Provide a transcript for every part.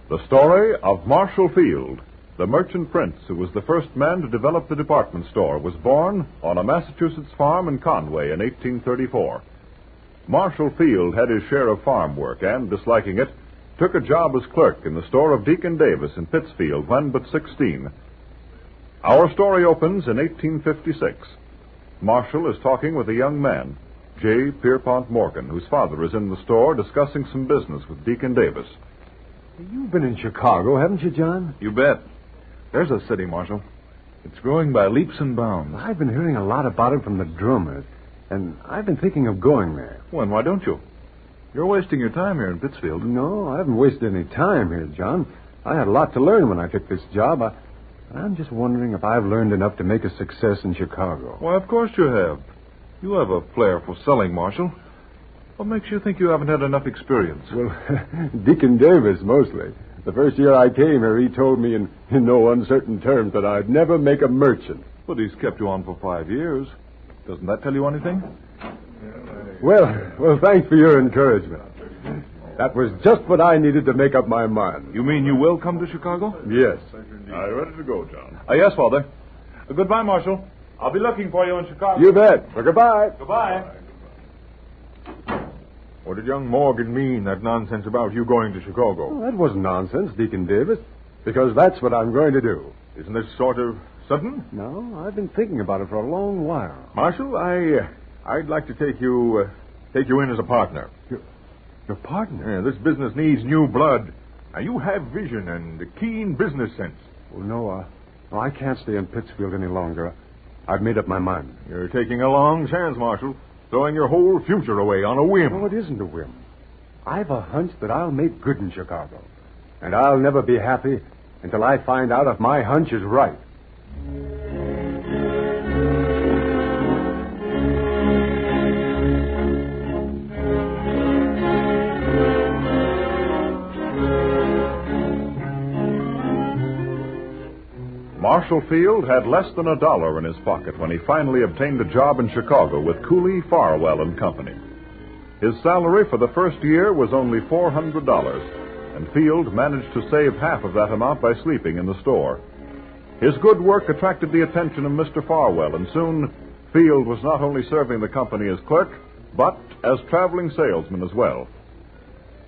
The story of Marshall Field, the merchant prince who was the first man to develop the department store, was born on a Massachusetts farm in Conway in 1834. Marshall Field had his share of farm work and, disliking it, took a job as clerk in the store of Deacon Davis in Pittsfield when but 16. Our story opens in 1856. Marshall is talking with a young man, J. Pierpont Morgan, whose father is in the store discussing some business with Deacon Davis. You've been in Chicago, haven't you, John? You bet. There's a city, Marshal. It's growing by leaps and bounds. I've been hearing a lot about it from the drummers, and I've been thinking of going there. Well, and why don't you? You're wasting your time here in Pittsfield. No, I haven't wasted any time here, John. I had a lot to learn when I took this job. I'm just wondering if I've learned enough to make a success in Chicago. Why, of course you have. You have a flair for selling, Marshal. What makes you think you haven't had enough experience? Well, Deacon Davis, mostly. The first year I came here, he told me in no uncertain terms that I'd never make a merchant. But he's kept you on for 5 years. Doesn't that tell you anything? Well, thanks for your encouragement. That was just what I needed to make up my mind. You mean you will come to Chicago? Yes. Are you ready to go, John? Yes, Father. Goodbye, Marshal. I'll be looking for you in Chicago. You bet. Well, goodbye. Goodbye. What did young Morgan mean, that nonsense about you going to Chicago? Well, that wasn't nonsense, Deacon Davis, because that's what I'm going to do. Isn't this sort of sudden? No, I've been thinking about it for a long while. Marshal, I'd like to take you in as a partner. Your partner? Yeah, this business needs new blood. Now, you have vision and a keen business sense. Well, no, I can't stay in Pittsfield any longer. I've made up my mind. You're taking a long chance, Marshal. Throwing your whole future away on a whim. No, it isn't a whim. I've a hunch that I'll make good in Chicago. And I'll never be happy until I find out if my hunch is right. Marshall Field had less than $1 in his pocket when he finally obtained a job in Chicago with Cooley, Farwell and Company. His salary for the first year was only $400, and Field managed to save half of that amount by sleeping in the store. His good work attracted the attention of Mr. Farwell, and soon Field was not only serving the company as clerk, but as traveling salesman as well.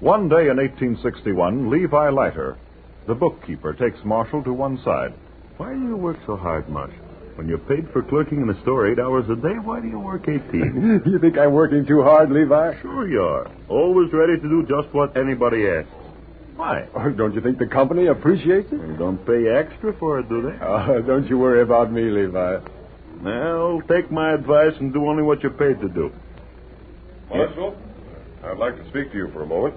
One day in 1861, Levi Leiter, the bookkeeper, takes Marshall to one side. Why do you work so hard, Marshal? When you're paid for clerking in the store 8 hours a day, why do you work 18? You think I'm working too hard, Levi? Sure you are. Always ready to do just what anybody asks. Why? Oh, don't you think the company appreciates it? They don't pay extra for it, do they? Don't you worry about me, Levi. Well, take my advice and do only what you're paid to do. Marshal, I'd like to speak to you for a moment.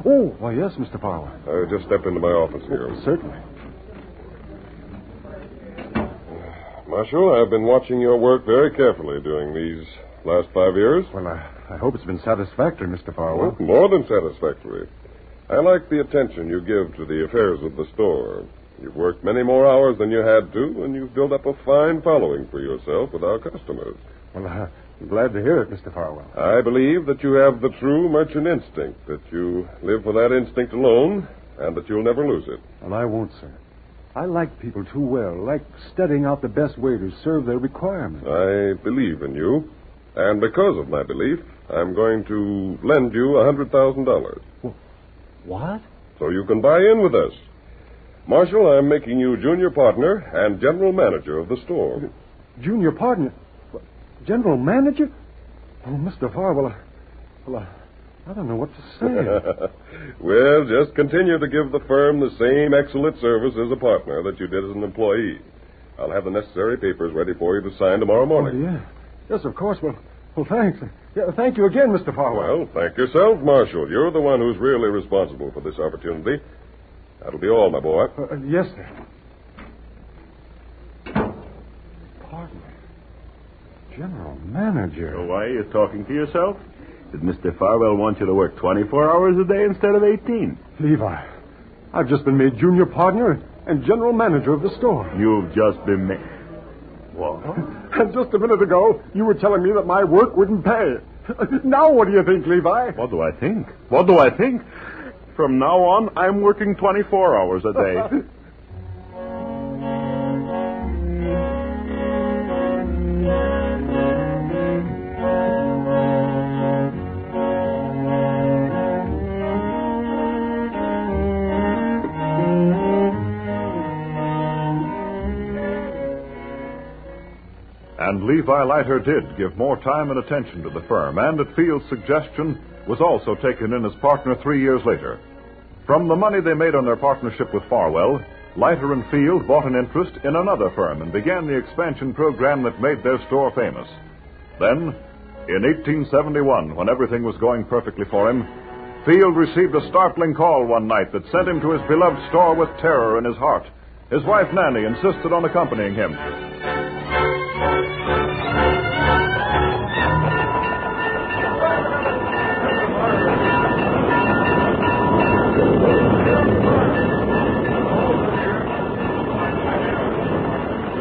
Oh, why, yes, Mr. Farwell. I just stepped into my office here. Certainly. Marshal, I've been watching your work very carefully during these last 5 years. Well, I hope it's been satisfactory, Mr. Farwell. Well, more than satisfactory. I like the attention you give to the affairs of the store. You've worked many more hours than you had to, and you've built up a fine following for yourself with our customers. Well, I'm glad to hear it, Mr. Farwell. I believe that you have the true merchant instinct, that you live for that instinct alone, and that you'll never lose it. Well, I won't, sir. I like people too well, like studying out the best way to serve their requirements. I believe in you, and because of my belief, I'm going to lend you $100,000. What? So you can buy in with us. Marshal, I'm making you junior partner and general manager of the store. Junior partner? General manager? Oh, Mr. Farwell, I don't know what to say. Well, just continue to give the firm the same excellent service as a partner that you did as an employee. I'll have the necessary papers ready for you to sign tomorrow morning. Oh, yeah. Yes, of course. Well, thanks. Yeah, thank you again, Mr. Farwell. Well, thank yourself, Marshal. You're the one who's really responsible for this opportunity. That'll be all, my boy. Yes, sir. Partner. General manager. So why are you talking to yourself? Did Mr. Farwell want you to work 24 hours a day instead of 18? Levi, I've just been made junior partner and general manager of the store. You've just been made... What? And just a minute ago, you were telling me that my work wouldn't pay. Now what do you think, Levi? What do I think? What do I think? From now on, I'm working 24 hours a day. And Levi Leiter did give more time and attention to the firm, and at Field's suggestion was also taken in as partner 3 years later. From the money they made on their partnership with Farwell, Leiter and Field bought an interest in another firm and began the expansion program that made their store famous. Then, in 1871, when everything was going perfectly for him, Field received a startling call one night that sent him to his beloved store with terror in his heart. His wife, Nanny, insisted on accompanying him.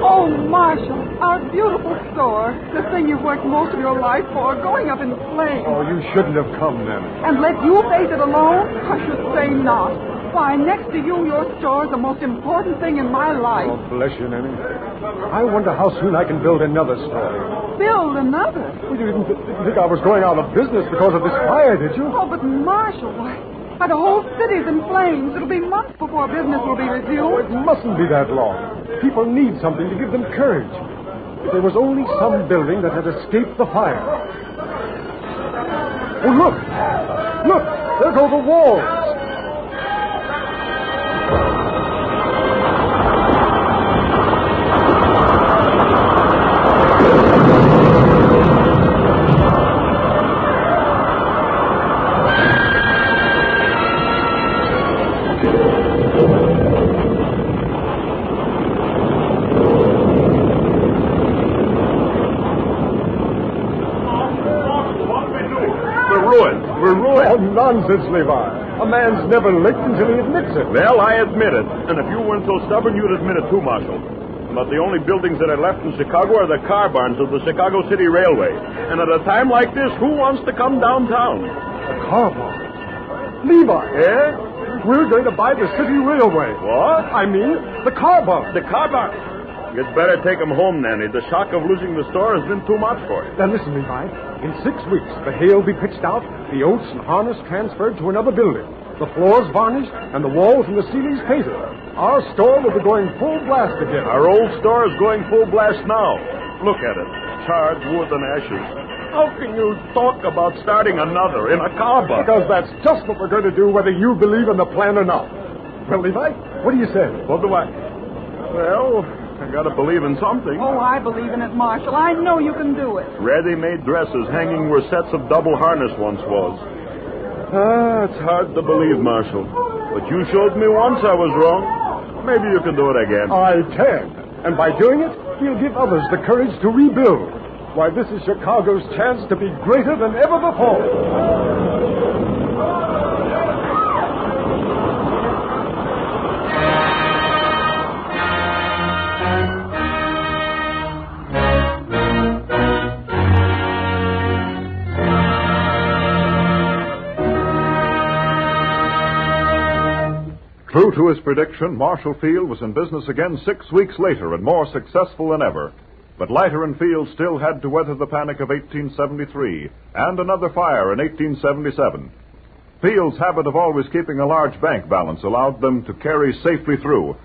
Oh, Marshall, our beautiful store. The thing you've worked most of your life for, going up in flames. Oh, you shouldn't have come, Nanny. And let you face it alone? I should say not. Why, next to you, your store is the most important thing in my life. Oh, bless you, Nanny. I wonder how soon I can build another store. Build another? Well, you didn't think I was going out of business because of this fire, did you? Oh, but Marshall, why, the whole city's in flames. It'll be months before business will be Oh, resumed. it mustn't be that long. People need something to give them courage. If there was only some building that had escaped the fire. Oh, look! Look! There go the walls! Nonsense, Levi. A man's never licked until he admits it. Well, I admit it. And if you weren't so stubborn, you'd admit it too, Marshal. But the only buildings that are left in Chicago are the car barns of the Chicago City Railway. And at a time like this, who wants to come downtown? A car barn. Levi. Eh? We're going to buy the city railway. What? I mean, the car barn. The car barn. You'd better take him home, Nanny. The shock of losing the store has been too much for you. Now listen, Levi. In 6 weeks, the hay will be pitched out, the oats and harness transferred to another building, the floors varnished, and the walls and the ceilings painted. Our store will be going full blast again. Our old store is going full blast now. Look at it. Charred wood and ashes. How can you talk about starting another in a car barn? Because that's just what we're going to do, whether you believe in the plan or not. Well, Levi, what do you say? What do I... Well... I gotta believe in something. Oh, I believe in it, Marshall. I know you can do it. Ready-made dresses hanging where sets of double harness once was. It's hard to believe, Marshal. But you showed me once I was wrong. Maybe you can do it again. I can. And by doing it, we'll give others the courage to rebuild. Why, this is Chicago's chance to be greater than ever before. True to his prediction, Marshall Field was in business again 6 weeks later and more successful than ever. But Leiter and Field still had to weather the panic of 1873 and another fire in 1877. Field's habit of always keeping a large bank balance allowed them to carry safely through.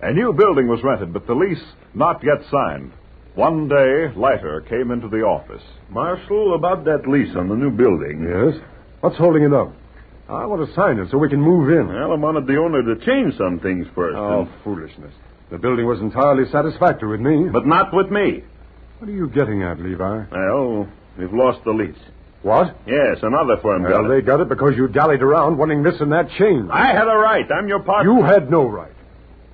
A new building was rented, but the lease not yet signed. One day, Leiter came into the office. Marshal, about that lease on the new building. Yes? What's holding it up? I want to sign it so we can move in. Well, I wanted the owner to change some things first. Oh, foolishness. The building was entirely satisfactory with me. But not with me. What are you getting at, Levi? Well, we've lost the lease. What? Yes, another firm got Well, it. they got it because you dallied around wanting this and that changed. I had a right. I'm your partner. You had no right.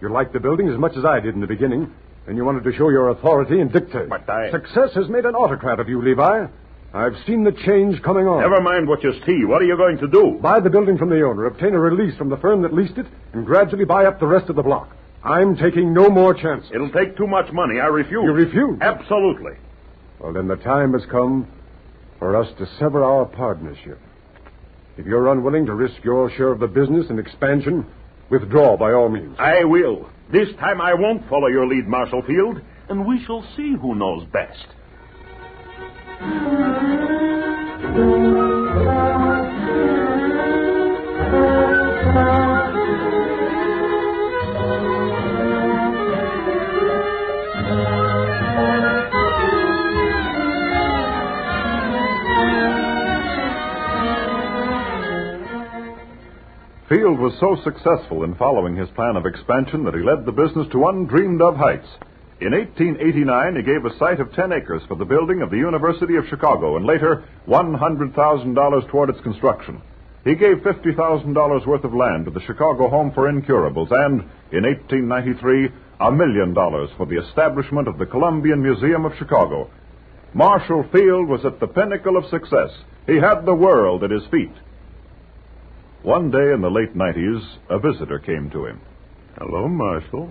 You liked the building as much as I did in the beginning, and you wanted to show your authority and dictate. But I... Success has made an autocrat of you, Levi. I've seen the change coming on. Never mind what you see. What are you going to do? Buy the building from the owner, obtain a release from the firm that leased it, and gradually buy up the rest of the block. I'm taking no more chances. It'll take too much money. I refuse. You refuse? Absolutely. Well, then the time has come for us to sever our partnership. If you're unwilling to risk your share of the business and expansion, withdraw by all means. I will. This time I won't follow your lead, Marshal Field, and we shall see who knows best. Field was so successful in following his plan of expansion that he led the business to undreamed-of heights. In 1889, he gave a site of 10 acres for the building of the University of Chicago, and later $100,000 toward its construction. He gave $50,000 worth of land to the Chicago Home for Incurables, and in 1893, $1 million for the establishment of the Columbian Museum of Chicago. Marshall Field was at the pinnacle of success. He had the world at his feet. One day in the late 90s, a visitor came to him. Hello, Marshal.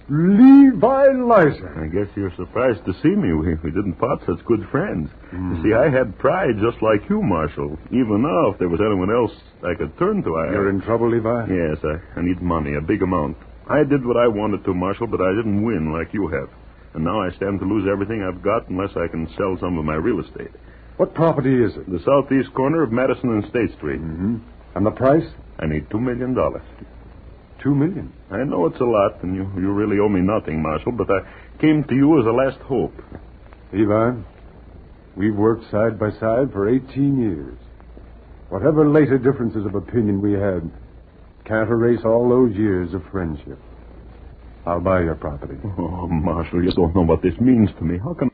Levi Lizer. I guess you're surprised to see me. We didn't part such good friends. You see, I had pride just like you, Marshal. Even now, if there was anyone else I could turn to, You're in trouble, Levi? Yes, I need money, a big amount. I did what I wanted to, Marshal, but I didn't win like you have. And now I stand to lose everything I've got unless I can sell some of my real estate. What property is it? The southeast corner of Madison and State Street. Mm-hmm. And the price? I need $2 million. $2 million? I know it's a lot, and you really owe me nothing, Marshal, but I came to you as a last hope. Levi, we've worked side by side for 18 years. Whatever later differences of opinion we had can't erase all those years of friendship. I'll buy your property. Oh, Marshal, you don't know what this means to me. How can